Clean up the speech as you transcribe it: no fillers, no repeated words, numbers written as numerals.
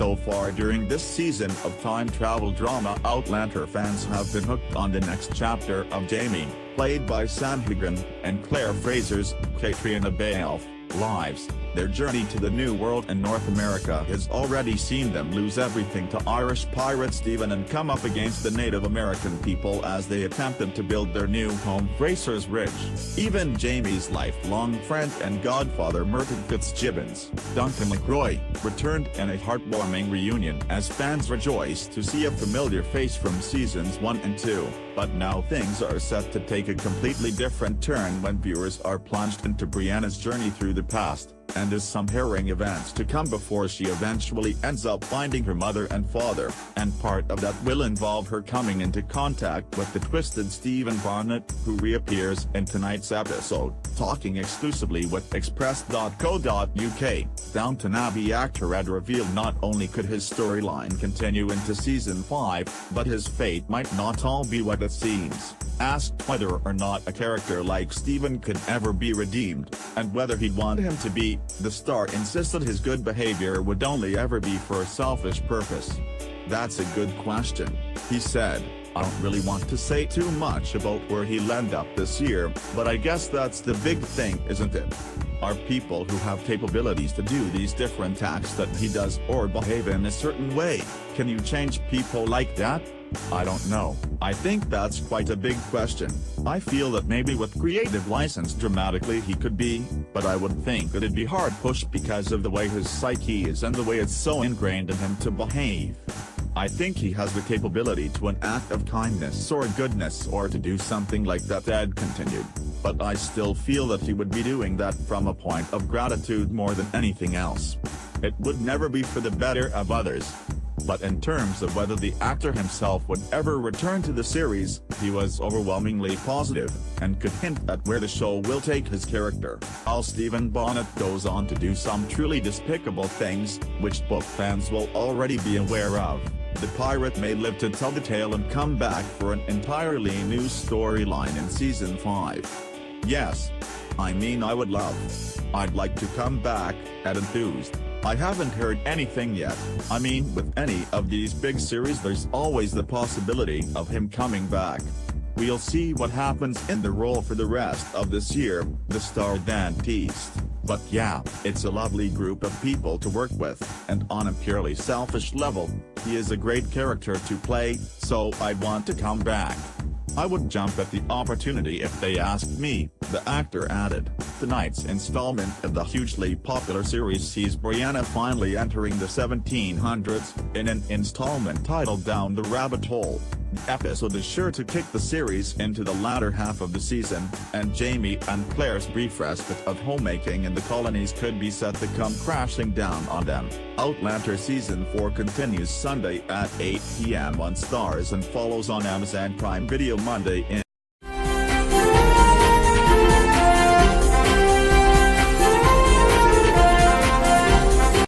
So far during this season of time travel drama Outlander, fans have been hooked on the next chapter of Jamie, played by Sam Heughan, and Claire Fraser's, Caitriona Balfe, lives. Their journey to the new world in North America has already seen them lose everything to Irish pirate Stephen and come up against the Native American people as they attempted to build their new home Fraser's Ridge. Even Jamie's lifelong friend and godfather Merton Fitzgibbons, Duncan LaCroix, returned in a heartwarming reunion as fans rejoice to see a familiar face from seasons 1 and 2. But now things are set to take a completely different turn when viewers are plunged into Brianna's journey through the past, and there's some harrowing events to come before she eventually ends up finding her mother and father, and part of that will involve her coming into contact with the twisted Stephen Bonnet, who reappears in tonight's episode, talking exclusively with Express.co.uk. Downton Abbey actor Ed revealed not only could his storyline continue into season 5, but his fate might not all be what it seems. Asked whether or not a character like Stephen could ever be redeemed, and whether he'd want him to be, the star insisted his good behavior would only ever be for a selfish purpose. "That's a good question," he said. "I don't really want to say too much about where he'll end up this year, but I guess that's the big thing, isn't it? Are people who have capabilities to do these different acts that he does or behave in a certain way, can you change people like that? I don't know. I think that's quite a big question. I feel that maybe with creative license dramatically he could be, but I would think that it'd be hard pushed because of the way his psyche is and the way it's so ingrained in him to behave. I think he has the capability to an act of kindness or goodness or to do something like that," Ed continued. "But I still feel that he would be doing that from a point of gratitude more than anything else. It would never be for the better of others." But in terms of whether the actor himself would ever return to the series, he was overwhelmingly positive, and could hint at where the show will take his character. While Stephen Bonnet goes on to do some truly despicable things, which book fans will already be aware of, the pirate may live to tell the tale and come back for an entirely new storyline in season 5. "Yes. I mean, I'd like to come back," Ed enthused. "I haven't heard anything yet. I mean, with any of these big series there's always the possibility of him coming back. We'll see what happens in the role for the rest of this year," the star then teased. "But yeah, it's a lovely group of people to work with, and on a purely selfish level, he is a great character to play, so I'd want to come back. I would jump at the opportunity if they asked me," the actor added. Tonight's installment of the hugely popular series sees Brianna finally entering the 1700s, in an installment titled Down the Rabbit Hole. The episode is sure to kick the series into the latter half of the season, and Jamie and Claire's brief respite of homemaking in the colonies could be set to come crashing down on them. Outlander Season 4 continues Sunday at 8 p.m. on Starz and follows on Amazon Prime Video Monday in